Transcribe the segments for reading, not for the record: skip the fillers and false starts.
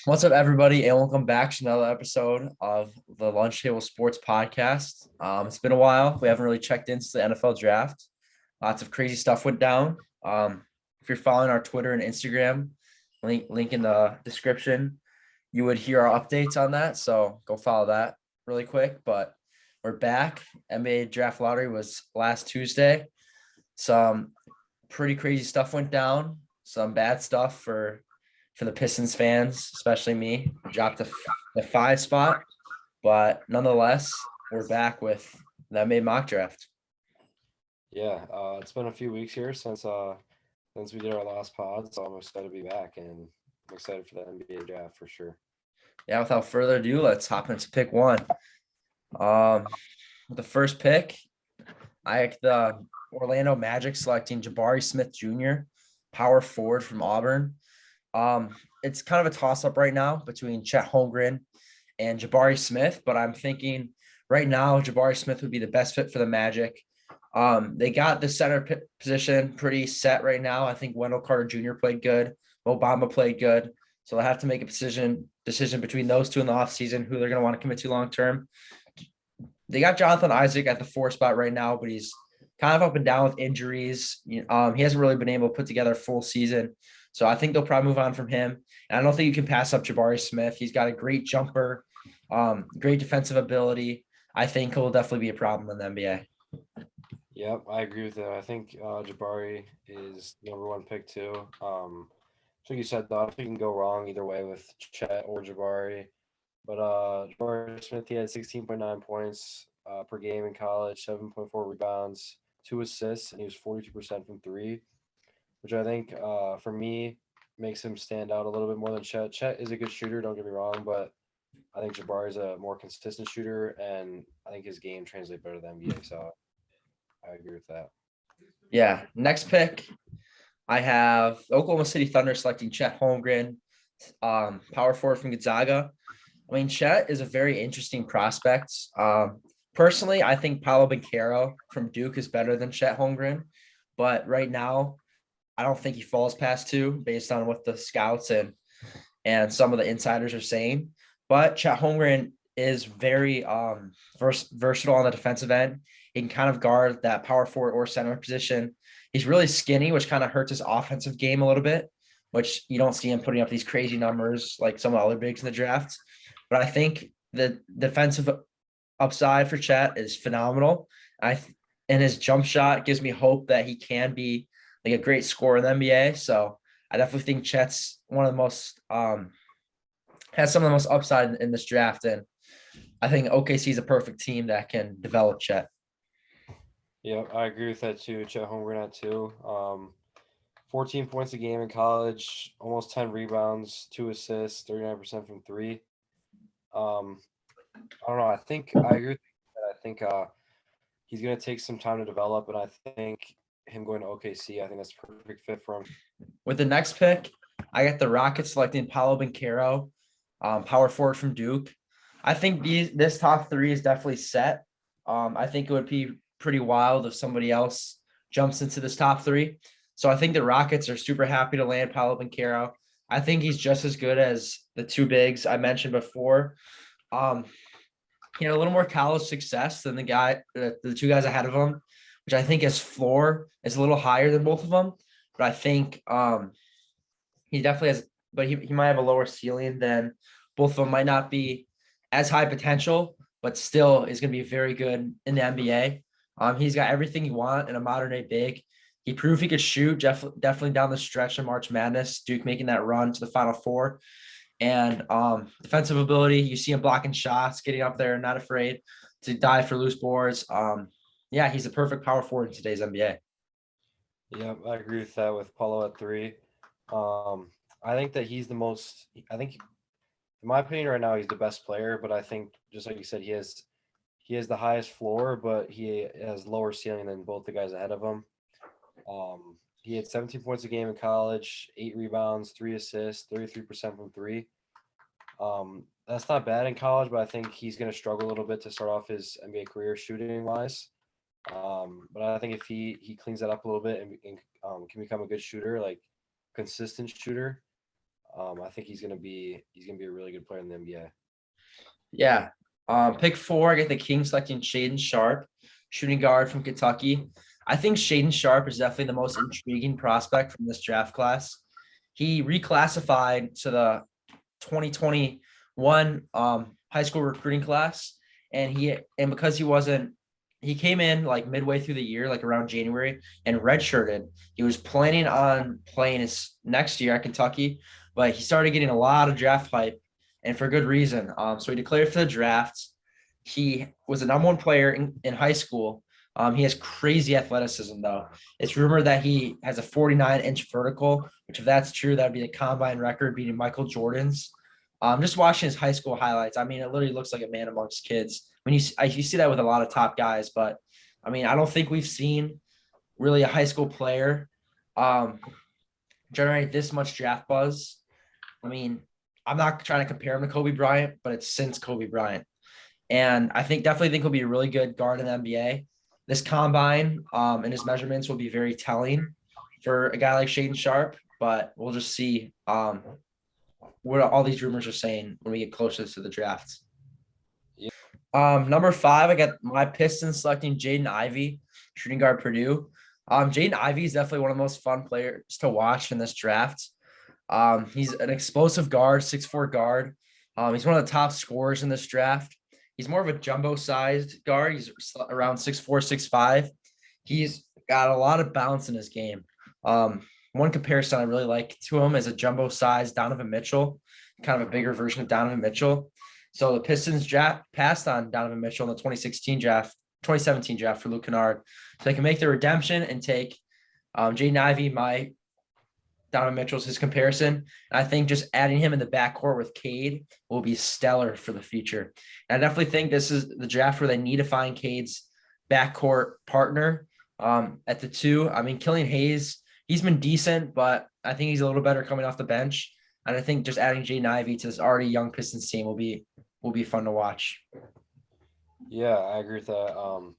What's up, everybody, and welcome back to another episode of the Lunch Table Sports Podcast. It's been a while. We haven't really checked into the NFL draft. Lots of crazy stuff went down. If you're following our Twitter and Instagram, link in the description, you would hear our updates on that. So go follow that really quick. But we're back. NBA draft lottery was last Tuesday. Some pretty crazy stuff went down. Some bad stuff for the Pistons fans, especially me. Dropped the 5 spot, but nonetheless, we're back with the NBA mock draft. Yeah, it's been a few weeks here since we did our last pod, so I'm excited to be back, and I'm excited for the NBA draft for sure. Yeah, without further ado, let's hop into pick one. The first pick, I have the Orlando Magic selecting Jabari Smith Jr., power forward from Auburn. It's kind of a toss-up right now between Chet Holmgren and Jabari Smith, but I'm thinking right now Jabari Smith would be the best fit for the Magic. They got the center position pretty set right now. I think Wendell Carter Jr. played good. Obama played good. So they have to make a decision between those two in the offseason, who they're going to want to commit to long-term. They got Jonathan Isaac at the 4 spot right now, but he's kind of up and down with injuries. He hasn't really been able to put together a full season. So I think they'll probably move on from him. And I don't think you can pass up Jabari Smith. He's got a great jumper, great defensive ability. I think he'll definitely be a problem in the NBA. Yep, I agree with that. I think Jabari is the number one pick too. Like you said, though, I don't think you can go wrong either way with Chet or Jabari. But Jabari Smith, he had 16.9 points per game in college, 7.4 rebounds, 2 assists, and he was 42% from three, which I think for me makes him stand out a little bit more than Chet. Chet is a good shooter, don't get me wrong, but I think Jabari is a more consistent shooter, and I think his game translates better to the NBA. So I agree with that. Yeah. Next pick, I have Oklahoma City Thunder selecting Chet Holmgren, power forward from Gonzaga. I mean, Chet is a very interesting prospect. Personally, I think Paolo Banchero from Duke is better than Chet Holmgren, but right now, I don't think he falls past 2 based on what the scouts and some of the insiders are saying. But Chet Holmgren is very versatile on the defensive end. He can kind of guard that power forward or center position. He's really skinny, which kind of hurts his offensive game a little bit, which you don't see him putting up these crazy numbers like some of the other bigs in the draft. But I think the defensive upside for Chet is phenomenal. And his jump shot gives me hope that he can be like a great scorer in the NBA. So I definitely think Chet's one of the most has some of the most upside in this draft, and I think OKC is a perfect team that can develop Chet. Yeah, I agree with that too. Chet Holmgren at 2. 14 points a game in college, almost 10 rebounds, 2 assists, 39% from three. I don't know. I agree with that. I think he's going to take some time to develop, and I think him going to OKC, I think that's a perfect fit for him. With the next pick, I got the Rockets selecting Paolo Banchero, power forward from Duke. I think this top 3 is definitely set. I think it would be pretty wild if somebody else jumps into this top 3. So I think the Rockets are super happy to land Paolo Banchero. I think he's just as good as the 2 bigs I mentioned before. He had a little more college success than the 2 guys ahead of him, which I think his floor is a little higher than both of them. But I think he definitely has, but he might have a lower ceiling than both of them. Might not be as high potential, but still is going to be very good in the NBA. He's got everything you want in a modern day big. He proved he could shoot definitely down the stretch of March Madness. Duke making that run to the Final Four. And defensive ability, you see him blocking shots, getting up there, not afraid to dive for loose boards. Yeah, he's a perfect power forward in today's NBA. Yeah, I agree with that with Paulo at 3. I think that he's the most. I think, in my opinion, right now he's the best player. But I think, just like you said, he has the highest floor, but he has lower ceiling than both the guys ahead of him. He had 17 points a game in college, 8 rebounds, 3 assists, 33% from three. That's not bad in college, but I think he's going to struggle a little bit to start off his NBA career shooting wise. But I think if he cleans that up a little bit and can become a good shooter, like consistent shooter, I think he's gonna be a really good player in the NBA. Yeah. Pick 4, I get the Kings selecting Shaedon Sharpe, shooting guard from Kentucky. I think Shaedon Sharpe is definitely the most intriguing prospect from this draft class. He reclassified to the 2021 high school recruiting class, and because he came in like midway through the year, like around January, and redshirted. He was planning on playing his next year at Kentucky, but he started getting a lot of draft hype, and for good reason. So he declared for the draft. He was the number 1 player in high school. He has crazy athleticism, though. It's rumored that he has a 49-inch vertical, which if that's true, that'd be the combine record, beating Michael Jordan's. Just watching his high school highlights, I mean, it literally looks like a man amongst kids. When you see that with a lot of top guys, but I mean, I don't think we've seen really a high school player generate this much draft buzz. I mean, I'm not trying to compare him to Kobe Bryant, but it's since Kobe Bryant. And I definitely think he'll be a really good guard in the NBA. This combine and his measurements will be very telling for a guy like Shaedon Sharpe, but we'll just see what all these rumors are saying when we get closer to the draft. Yeah. Number 5, I got my Pistons selecting Jaden Ivey, shooting guard Purdue. Jaden Ivey is definitely one of the most fun players to watch in this draft. He's an explosive guard, 6'4" guard. He's one of the top scorers in this draft. He's more of a jumbo-sized guard. He's around 6'4", 6'5". He's got a lot of bounce in his game. One comparison I really like to him is a jumbo-sized Donovan Mitchell, kind of a bigger version of Donovan Mitchell. So the Pistons passed on Donovan Mitchell in the 2017 draft for Luke Kennard. So they can make the redemption and take Jaden Ivey, my Donovan Mitchell's his comparison. And I think just adding him in the backcourt with Cade will be stellar for the future. And I definitely think this is the draft where they need to find Cade's backcourt partner at the 2. I mean, Killian Hayes, he's been decent, but I think he's a little better coming off the bench. And I think just adding Jaden Ivey to this already young Pistons team will be fun to watch. Yeah, I agree with that.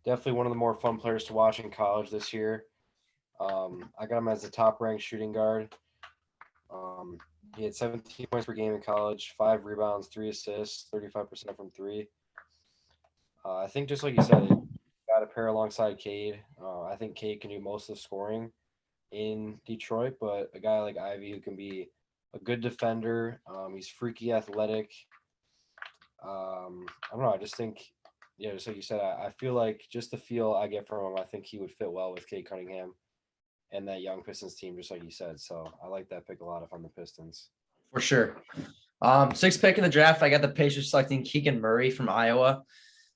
Definitely one of the more fun players to watch in college this year. I got him as the top-ranked shooting guard. He had 17 points per game in college, 5 rebounds, 3 assists, 35% from 3. I think just like you said, got to pair alongside Cade. I think Cade can do most of the scoring in Detroit, but a guy like Ivey who can be a good defender. He's freaky athletic. I don't know. I just think, yeah, just like you said, I feel like just the feel I get from him, I think he would fit well with Cade Cunningham and that young Pistons team, just like you said. So I like that pick a lot if I'm the Pistons. For sure. 6th pick in the draft, I got the Pacers selecting Keegan Murray from Iowa.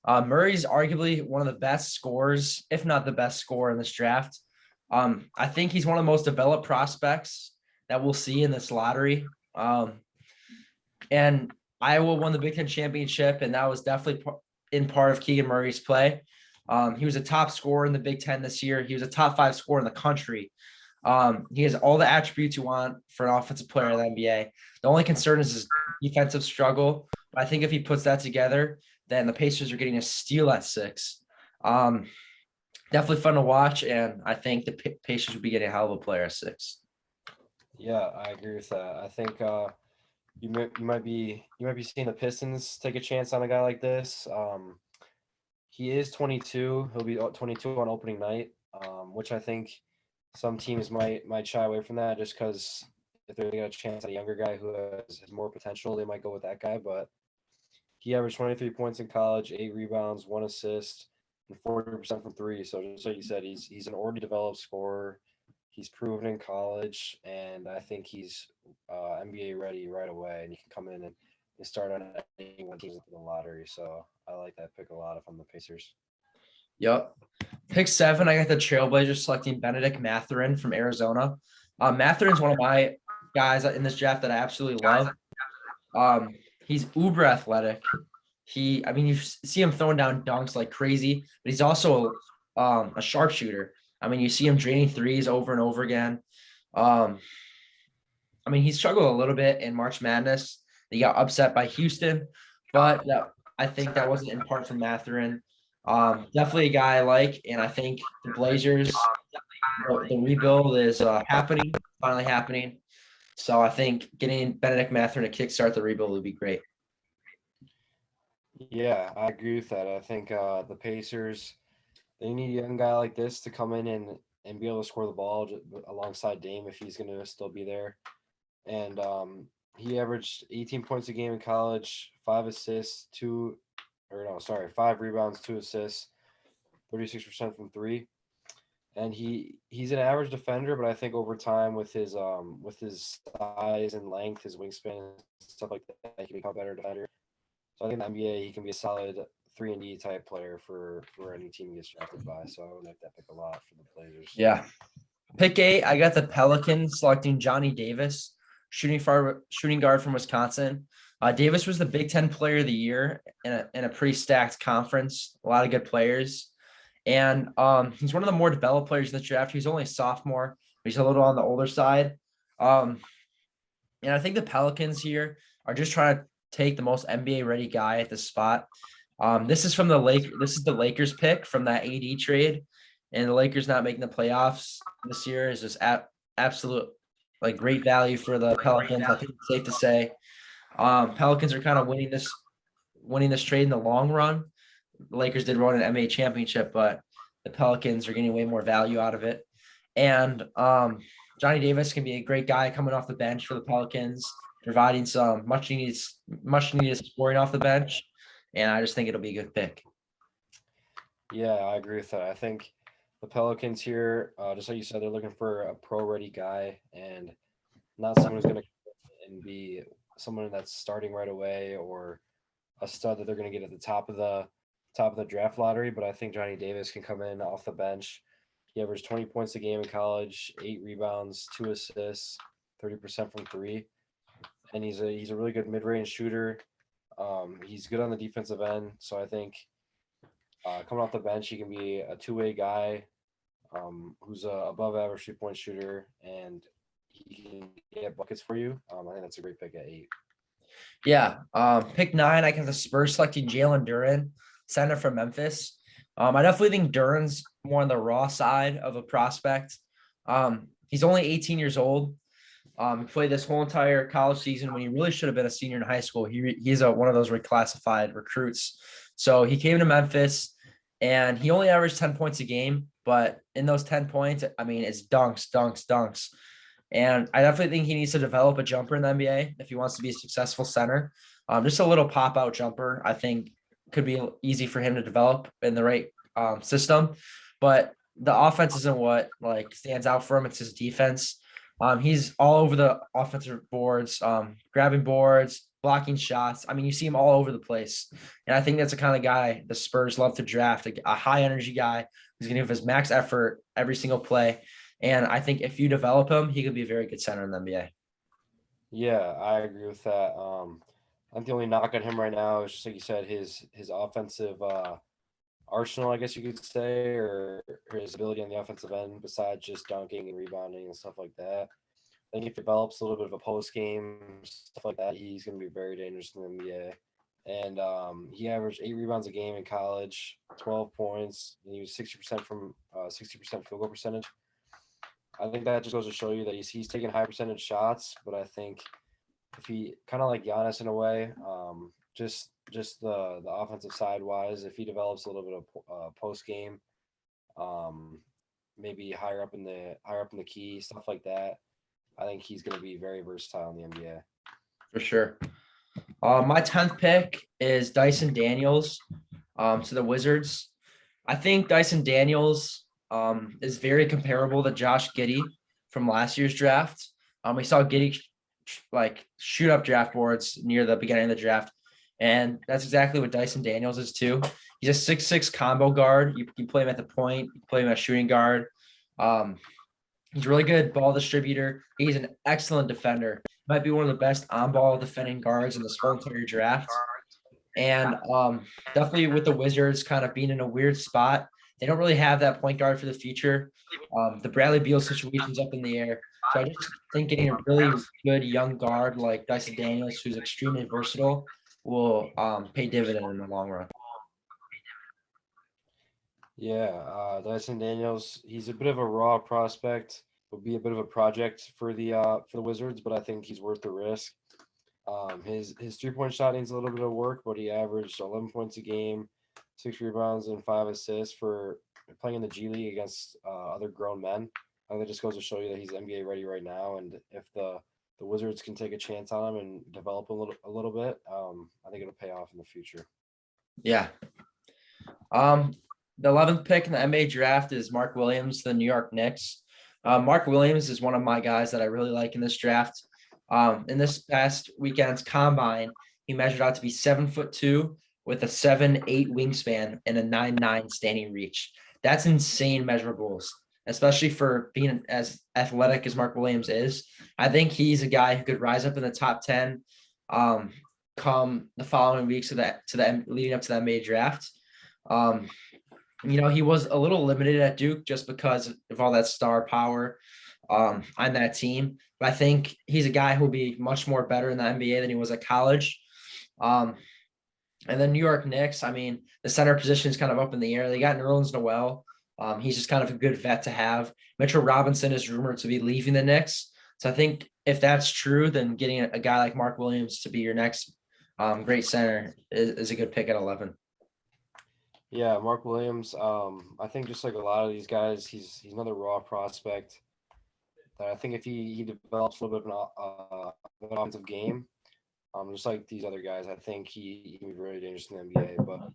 Murray's arguably one of the best scorers, if not the best scorer in this draft. I think he's one of the most developed prospects that we'll see in this lottery. And Iowa won the Big Ten championship, and that was definitely in part of Keegan Murray's play. He was a top scorer in the Big Ten this year. He was a top 5 scorer in the country. He has all the attributes you want for an offensive player in the NBA. The only concern is his defensive struggle. But I think if he puts that together, then the Pacers are getting a steal at 6. Definitely fun to watch, and I think the Pacers would be getting a hell of a player at 6. Yeah, I agree with that. I think you might be seeing the Pistons take a chance on a guy like this. He is 22. He'll be 22 on opening night, which I think some teams might shy away from that just because if they're going to chance at a younger guy who has more potential, they might go with that guy. But he averaged 23 points in college, 8 rebounds, 1 assist, and 40% from 3. So just like you said, he's an already developed scorer. He's proven in college, and I think he's NBA ready right away. And he can come in and start on any one team in the lottery. So I like that pick a lot if I'm the Pacers. Yep. Pick 7, I got the Trailblazers selecting Bennedict Mathurin from Arizona. Mathurin's one of my guys in this draft that I absolutely love. He's uber athletic. You see him throwing down dunks like crazy, but he's also a sharpshooter. I mean, you see him draining threes over and over again. He struggled a little bit in March Madness. He got upset by Houston, but I think that wasn't in part from Mathurin. Definitely a guy I like, and I think the Blazers, the rebuild is finally happening. So I think getting Bennedict Mathurin to kickstart the rebuild would be great. Yeah, I agree with that. I think the Pacers, they need a young guy like this to come in and be able to score the ball alongside Dame if he's going to still be there. And he averaged 18 points a game in college, 5 assists, 5 rebounds, 2 assists, 36% from three. And he's an average defender, but I think over time with his size and length, his wingspan, stuff like that, he can become a better defender. So I think in the NBA he can be a solid 3-and-D type player for any team he gets drafted by. So I would like that pick a lot for the Blazers. Yeah. Pick 8, I got the Pelicans selecting Johnny Davis, shooting guard from Wisconsin. Davis was the Big Ten Player of the Year in a pretty stacked conference. A lot of good players. And he's one of the more developed players in the draft. He's only a sophomore. He's a little on the older side. And I think the Pelicans here are just trying to take the most NBA ready guy at the spot. This is the Lakers pick from that AD trade. And the Lakers not making the playoffs this year is just absolute like great value for the Pelicans. I think it's safe to say. Pelicans are kind of winning this trade in the long run. The Lakers did run an NBA championship, but the Pelicans are getting way more value out of it. And Johnny Davis can be a great guy coming off the bench for the Pelicans, providing some much needed scoring off the bench. And I just think it'll be a good pick. Yeah, I agree with that. I think the Pelicans here, just like you said, they're looking for a pro-ready guy and not someone who's going to and be someone that's starting right away or a stud that they're going to get at the top of the draft lottery. But I think Johnny Davis can come in off the bench. He averaged 20 points a game in college, 8 rebounds, 2 assists, 30% from three, and he's a really good mid-range shooter. He's good on the defensive end, so I think coming off the bench, he can be a two-way guy who's a above average 3-point shooter, and he can get buckets for you. I think that's a great pick at 8. Yeah. Pick 9, I got the Spurs selecting Jalen Duren, center from Memphis. I definitely think Duren's more on the raw side of a prospect. He's only 18 years old. He played this whole entire college season when he really should have been a senior in high school. He's one of those reclassified recruits. So he came to Memphis and he only averaged 10 points a game, but in those 10 points, I mean, it's dunks, dunks, dunks. And I definitely think he needs to develop a jumper in the NBA if he wants to be a successful center. Just a little pop-out jumper, I think, could be easy for him to develop in the right system. But the offense isn't what stands out for him. It's his defense. He's all over the offensive boards, grabbing boards, blocking shots. I mean, you see him all over the place. And I think that's the kind of guy the Spurs love to draft, a high energy guy who's going to give his max effort every single play. And I think if you develop him, he could be a very good center in the NBA. Yeah, I agree with that. I think the only knock on him right now is just like you said, his offensive arsenal, I guess you could say, or his ability on the offensive end besides just dunking and rebounding and stuff like that. I think if he develops a little bit of a post game, stuff like that, he's going to be very dangerous in the NBA. And he averaged 8 rebounds a game in college, 12 points, and he was 60% field goal percentage. I think that just goes to show you that he's taking high percentage shots, but I think if he kind of like Giannis in a way, just the offensive side wise, if he develops a little bit of post game, maybe higher up in the key, stuff like that, I think he's going to be very versatile in the NBA. For sure. My 10th pick is Dyson Daniels to the Wizards. I think Dyson Daniels is very comparable to Josh Giddey from last year's draft. We saw Giddey shoot up draft boards near the beginning of the draft. And that's exactly what Dyson Daniels is too. He's a 6'6" combo guard. You can play him at the point, you can play him at shooting guard. He's a really good ball distributor. He's an excellent defender. Might be one of the best on-ball defending guards in this whole entire draft. And definitely with the Wizards kind of being in a weird spot, they don't really have that point guard for the future. The Bradley Beal situation's up in the air. So I just think getting a really good young guard like Dyson Daniels, who's extremely versatile, will pay dividend in the long run. Yeah, Dyson Daniels, he's a bit of a raw prospect, would be a bit of a project for the Wizards, but I think he's worth the risk. His 3-point shot needs a little bit of work, but he averaged 11 points a game, 6 rebounds, and 5 assists for playing in the G League against other grown men. I think that just goes to show you that he's NBA ready right now, and if the Wizards can take a chance on him and develop a little bit, I think it'll pay off in the future. Yeah. The 11th pick in the NBA draft is Mark Williams, the New York Knicks. Mark Williams is one of my guys that I really like in this draft. In this past weekend's combine, he measured out to be 7'2" with a 7'8" wingspan and a 9'9" standing reach. That's insane measurables, especially for being as athletic as Mark Williams is. I think he's a guy who could rise up in the top 10 come the following weeks to the leading up to the NBA draft. He was a little limited at Duke just because of all that star power on that team. But I think he's a guy who'll be much more better in the NBA than he was at college. And then New York Knicks, the center position is kind of up in the air. They got Nerlens Noel. He's just kind of a good vet to have. Mitchell Robinson is rumored to be leaving the Knicks. So I think if that's true, then getting a guy like Mark Williams to be your next great center is a good pick at 11. Yeah, Mark Williams. I think just like a lot of these guys, he's another raw prospect. That I think if he develops a little bit of an offensive game, just like these other guys, I think he can be very dangerous in the NBA. But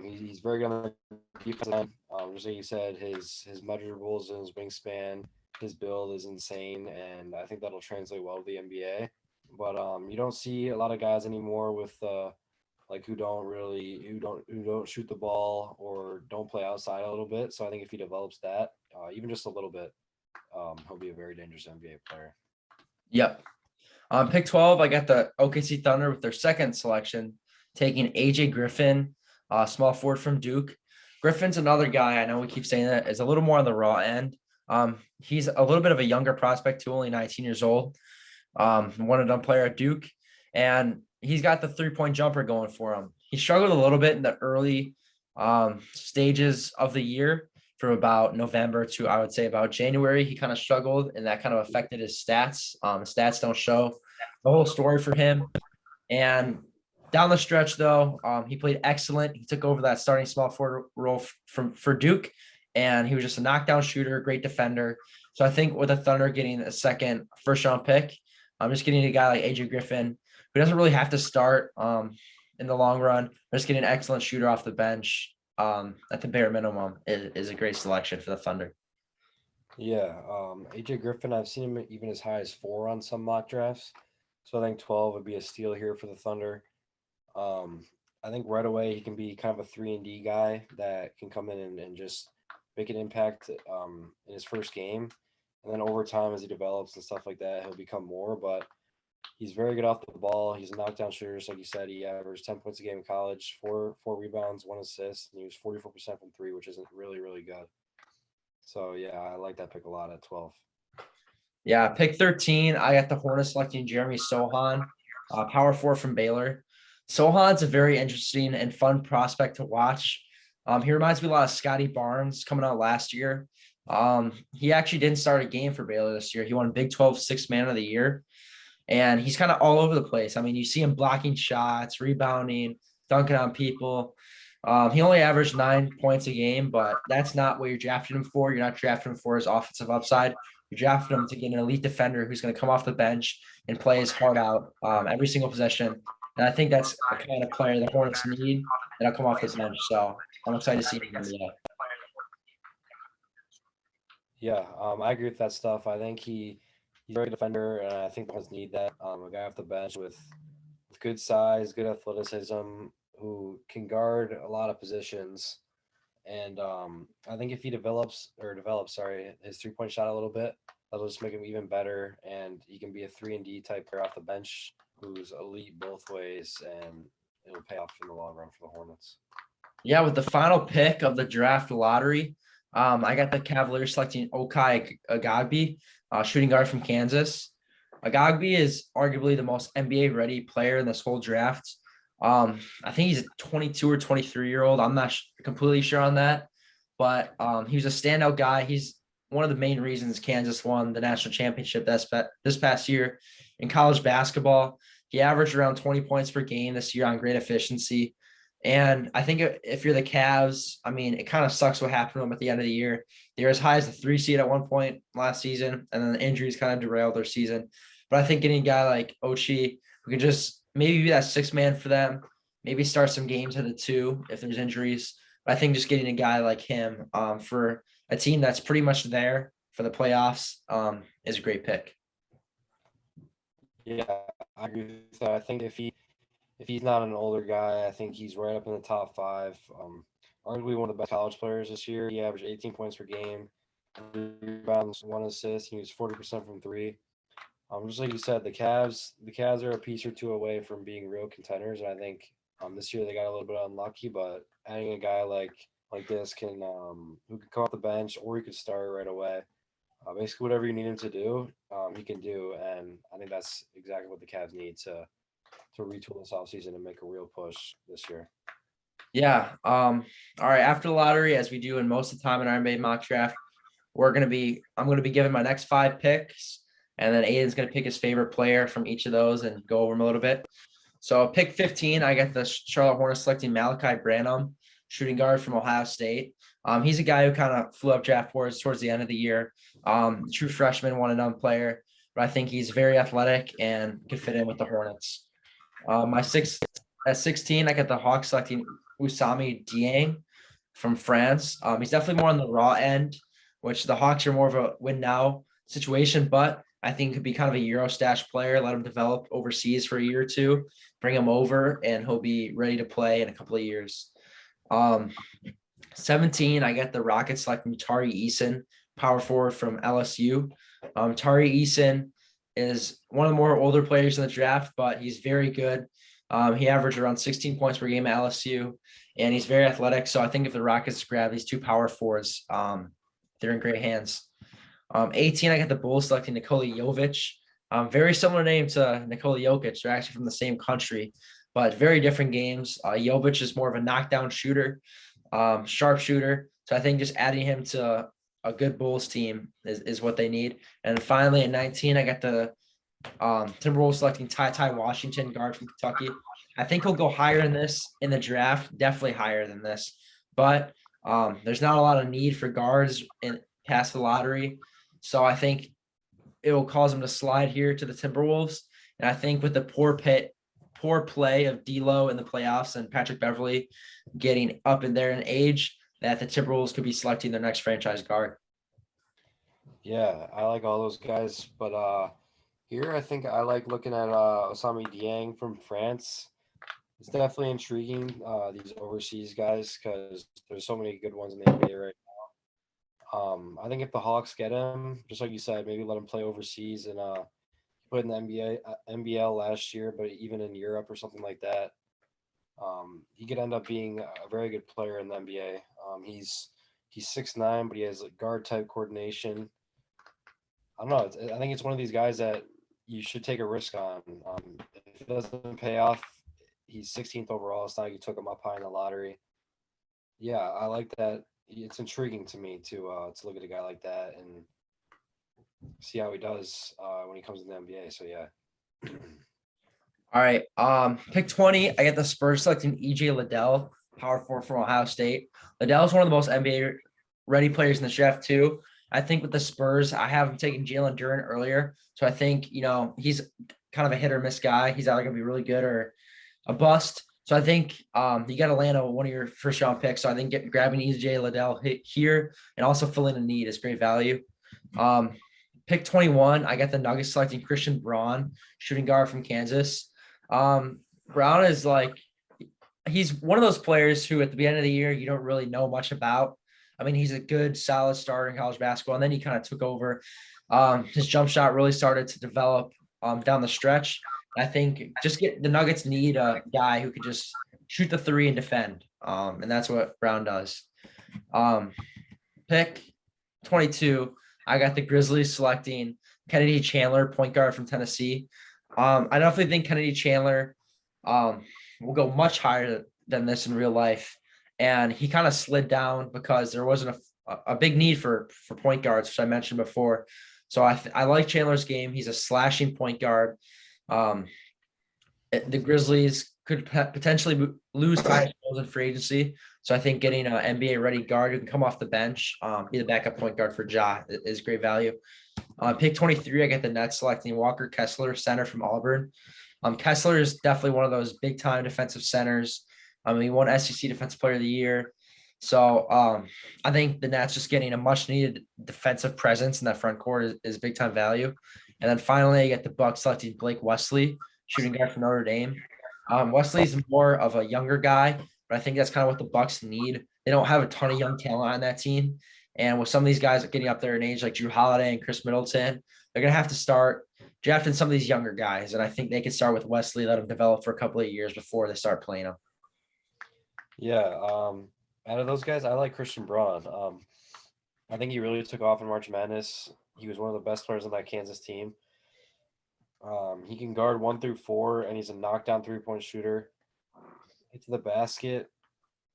he's very good on the defensive end. Just like you said, his measurables and his wingspan, his build is insane, and I think that'll translate well to the NBA. But you don't see a lot of guys anymore with who don't shoot the ball or don't play outside a little bit. So I think if he develops that, even just a little bit, he'll be a very dangerous NBA player. Yep. Pick 12, I got the OKC Thunder with their second selection, taking AJ Griffin, small forward from Duke. Griffin's another guy, I know we keep saying that, is a little more on the raw end. He's a little bit of a younger prospect too, only 19 years old. One and done player at Duke, and he's got the 3-point jumper going for him. He struggled a little bit in the early stages of the year from about November to, I would say, about January. He kind of struggled, and that kind of affected his stats. The stats don't show the whole story for him. And down the stretch, though, he played excellent. He took over that starting small forward role for Duke, and he was just a knockdown shooter, great defender. So I think with the Thunder getting a second first-round pick, I'm just getting a guy like AJ Griffin, who doesn't really have to start in the long run. Just getting an excellent shooter off the bench at the bare minimum is a great selection for the Thunder. Yeah, AJ Griffin, I've seen him even as high as 4 on some mock drafts. So I think 12 would be a steal here for the Thunder. I think right away he can be kind of a 3-and-D guy that can come in and just make an impact in his first game. And then over time, as he develops and stuff like that, he'll become more. But he's very good off the ball. He's a knockdown shooter. Like you said, he averaged 10 points a game in college, four rebounds, 1 assist, and he was 44% from 3, which isn't really, really good. So, yeah, I like that pick a lot at 12. Yeah, pick 13, I got the Hornets selecting Jeremy Sochan, power forward from Baylor. Sochan's a very interesting and fun prospect to watch. He reminds me a lot of Scotty Barnes coming out last year. He actually didn't start a game for Baylor this year. He won Big 12 Sixth Man of the Year. And he's kind of all over the place. You see him blocking shots, rebounding, dunking on people. He only averaged 9 points a game, but that's not what you're drafting him for. You're not drafting him for his offensive upside. You're drafting him to get an elite defender who's going to come off the bench and play his heart out every single possession. And I think that's the kind of player the Hornets need that'll come off the bench. So I'm excited to see him in the NBA. Yeah, I agree with that stuff. I think he's a very good defender, and I think the Hornets need that. A guy off the bench with good size, good athleticism, who can guard a lot of positions. And I think if he develops his 3-point shot a little bit, that'll just make him even better. And he can be a 3-and-D type player off the bench who's elite both ways, and it'll pay off in the long run for the Hornets. Yeah, with the final pick of the draft lottery, I got the Cavaliers selecting Ochai Agbaji, shooting guard from Kansas. Agbaji is arguably the most NBA-ready player in this whole draft. I think he's a 22 or 23-year-old. I'm not completely sure on that, but he was a standout guy. He's one of the main reasons Kansas won the national championship this past year in college basketball. He averaged around 20 points per game this year on great efficiency. And I think if you're the Cavs, I mean, it kind of sucks what happened to them at the end of the year. They were as high as the 3 seed at one point last season, and then the injuries kind of derailed their season. But I think getting a guy like Ochai who can just maybe be that 6-man for them, maybe start some games at the 2 if there's injuries. But I think just getting a guy like him for a team that's pretty much there for the playoffs is a great pick. Yeah, I agree with that. I think if he's not an older guy, I think he's right up in the top 5. Arguably one of the best college players this year. He averaged 18 points per game, 3 rebounds, 1 assist. He was 40% from 3. Just like you said, the Cavs are a piece or 2 away from being real contenders, and I think this year they got a little bit unlucky. But adding a guy like this can who could come off the bench or he could start right away. Basically, whatever you need him to do, he can do, and I think that's exactly what the Cavs need to retool this offseason and make a real push this year. Yeah. All right. After the lottery, as we do in most of the time in our NBA mock draft, I'm going to be giving my next 5 picks, and then Adyn's going to pick his favorite player from each of those and go over them a little bit. So pick 15, I got the Charlotte Hornets selecting Malaki Branham, shooting guard from Ohio State. He's a guy who kind of flew up draft boards towards the end of the year. True freshman, one-and-done player, but I think he's very athletic and could fit in with the Hornets. At 16, I got the Hawks selecting Ousmane Dieng from France. He's definitely more on the raw end, which the Hawks are more of a win now situation, but I think could be kind of a Euro stash player. Let him develop overseas for a year or 2, bring him over, and he'll be ready to play in a couple of years. 17, I got the Rockets selecting Tari Eason, power forward from LSU. Tari Eason is one of the more older players in the draft, but he's very good. He averaged around 16 points per game at LSU, and he's very athletic. So I think if the Rockets grab these 2 power forwards, they're in great hands. 18, I got the Bulls selecting Nikola Jovic. Very similar name to Nikola Jokic. They're actually from the same country, but very different games. Jovic is more of a knockdown shooter, sharpshooter. So I think just adding him to a good Bulls team is what they need. And finally, at 19, I got the Timberwolves selecting TyTy Washington, guard from Kentucky. I think he'll go higher in the draft, definitely higher than this. But there's not a lot of need for guards past the lottery. So I think it will cause him to slide here to the Timberwolves. And I think with the poor play of D'Lo in the playoffs and Patrick Beverley getting up in there in age, that the Timberwolves could be selecting their next franchise guard. Yeah, I like all those guys, but here I think I like looking at Ousmane Dieng from France. It's definitely intriguing, these overseas guys, because there's so many good ones in the NBA right now. I think if the Hawks get him, just like you said, maybe let him play overseas and put in the NBL last year, but even in Europe or something like that, he could end up being a very good player in the NBA. He's 6'9", but he has like guard type coordination. I don't know. I think it's one of these guys that you should take a risk on. If it doesn't pay off, he's 16th overall. It's not like you took him up high in the lottery. Yeah, I like that. It's intriguing to me to look at a guy like that and see how he does when he comes in the NBA. So yeah. All right. Pick 20. I got the Spurs selecting EJ Liddell, power forward from Ohio State. Liddell is one of the most NBA ready players in the draft too. I think with the Spurs, I have him taking Jalen Duren earlier. So I think, he's kind of a hit or miss guy. He's either going to be really good or a bust. So I think you got to land on one of your first round picks. So I think grabbing EJ Liddell here and also filling a need is great value. Pick 21, I got the Nuggets selecting Christian Braun, shooting guard from Kansas. Braun is he's one of those players who at the beginning of the year, you don't really know much about. I mean, he's a good, solid starter in college basketball, and then he kind of took over. His jump shot really started to develop down the stretch. I think the Nuggets need a guy who could just shoot the 3 and defend, and that's what Braun does. Pick 22, I got the Grizzlies selecting Kennedy Chandler, point guard from Tennessee. I definitely think Kennedy Chandler will go much higher than this in real life. And he kind of slid down because there wasn't a big need for point guards, which I mentioned before. So I like Chandler's game. He's a slashing point guard. The Grizzlies could potentially lose Tyus Jones in free agency. So I think getting an NBA ready guard who can come off the bench, be the backup point guard for Ja is great value. Pick 23, I get the Nets selecting Walker Kessler, center from Auburn. Kessler is definitely one of those big time defensive centers. He won SEC Defensive Player of the Year. So I think the Nets just getting a much needed defensive presence in that front court is big time value. And then finally, I get the Bucks selecting Blake Wesley, shooting guard from Notre Dame. Wesley's more of a younger guy, but I think that's kind of what the Bucks need. They don't have a ton of young talent on that team. And with some of these guys getting up there in age, like Drew Holiday and Chris Middleton, they're going to have to start drafting some of these younger guys. And I think they can start with Wesley, let him develop for a couple of years before they start playing him. Yeah. Out of those guys, I like Christian Braun. I think he really took off in March Madness. He was one of the best players on that Kansas team. He can guard 1 through 4, and he's a knockdown 3-point shooter. Hit to the basket.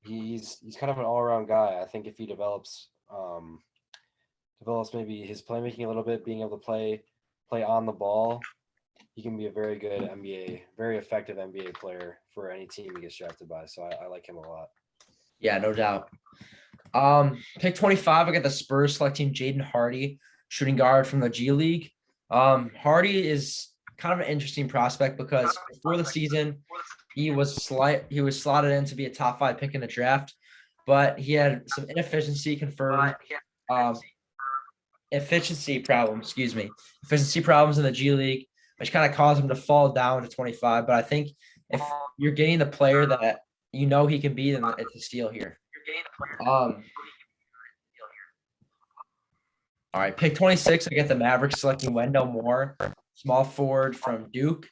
He's kind of an all-around guy. I think if he develops maybe his playmaking a little bit, being able to play on the ball, he can be a very good NBA, very effective NBA player for any team he gets drafted by. So I like him a lot. Yeah, no doubt. Pick 25, I got the Spurs selecting Jaden Hardy, shooting guard from the G League. Hardy is kind of an interesting prospect because before the season, he was slotted in to be a top 5 pick in the draft, but he had some efficiency problems in the G League, which kind of caused him to fall down to 25. But I think if you're getting the player that you know he can be, then it's a steal here. All right, pick 26. I get the Mavericks selecting Wendell Moore, small forward from Duke.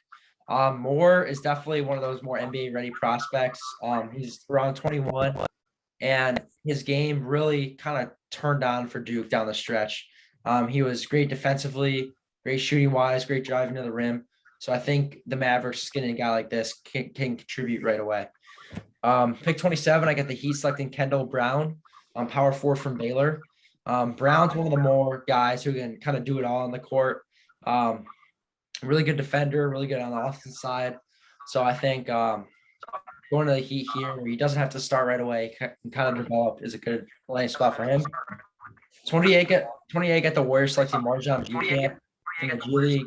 Moore is definitely one of those more NBA ready prospects. He's around 21, and his game really kind of turned on for Duke down the stretch. He was great defensively, great shooting wise, great driving to the rim. So I think the Mavericks getting a guy like this can contribute right away. Pick 27, I get the Heat selecting Kendall Brown, power forward from Baylor. Brown's one of the more guys who can kind of do it all on the court. Really good defender, really good on the offensive side. So I think going to the Heat here, where he doesn't have to start right away, can kind of develop, is a good landing spot for him. 28 get the Warriors selecting Marjon Beauchamp from the G League.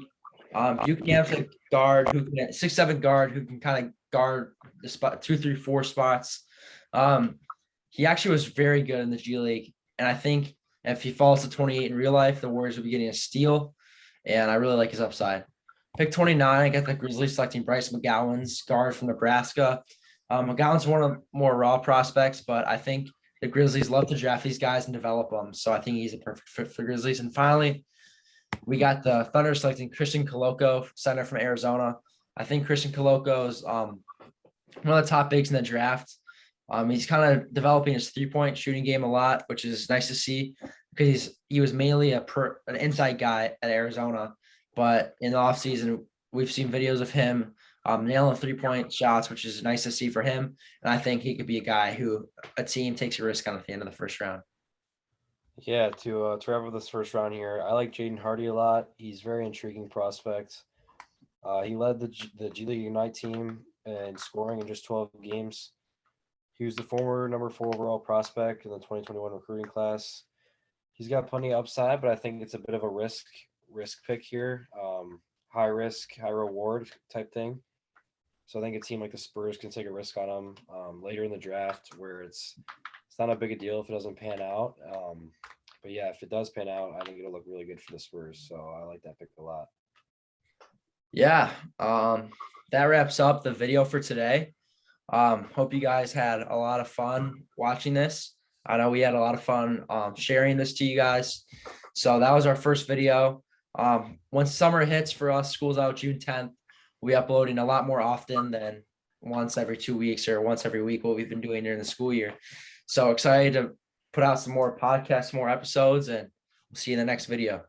Beauchamp's a guard who can 6'7" guard who can kind of guard the spot 2, 3, 4 spots. He actually was very good in the G League, and I think if he falls to 28 in real life, the Warriors will be getting a steal, and I really like his upside. Pick 29, I got the Grizzlies selecting Bryce McGowens, guard from Nebraska. McGowan's one of the more raw prospects, but I think the Grizzlies love to draft these guys and develop them, so I think he's a perfect fit for Grizzlies. And finally, we got the Thunder selecting Christian Koloko, center from Arizona. I think Christian Koloko is one of the top bigs in the draft. He's kind of developing his 3-point shooting game a lot, which is nice to see because he was mainly an inside guy at Arizona. But in the offseason, we've seen videos of him nailing 3-point shots, which is nice to see for him. And I think he could be a guy who a team takes a risk on at the end of the first round. Yeah, to wrap up this first round here, I like Jaden Hardy a lot. He's a very intriguing prospect. He led the G League Ignite team in scoring in just 12 games. He was the former number 4 overall prospect in the 2021 recruiting class. He's got plenty of upside, but I think it's a bit of a risk pick here. High risk, high reward type thing. So I think a team like the Spurs can take a risk on him later in the draft, where it's not a big a deal if it doesn't pan out. But yeah, if it does pan out, I think it'll look really good for the Spurs. So I like that pick a lot. Yeah, that wraps up the video for today. Hope you guys had a lot of fun watching this. I know we had a lot of fun sharing this to you guys. So that was our first video. Once summer hits for us, school's out June 10th, we'll be uploading a lot more often than once every 2 weeks or once every week, what we've been doing during the school year. So excited to put out some more podcasts, more episodes, and we'll see you in the next video.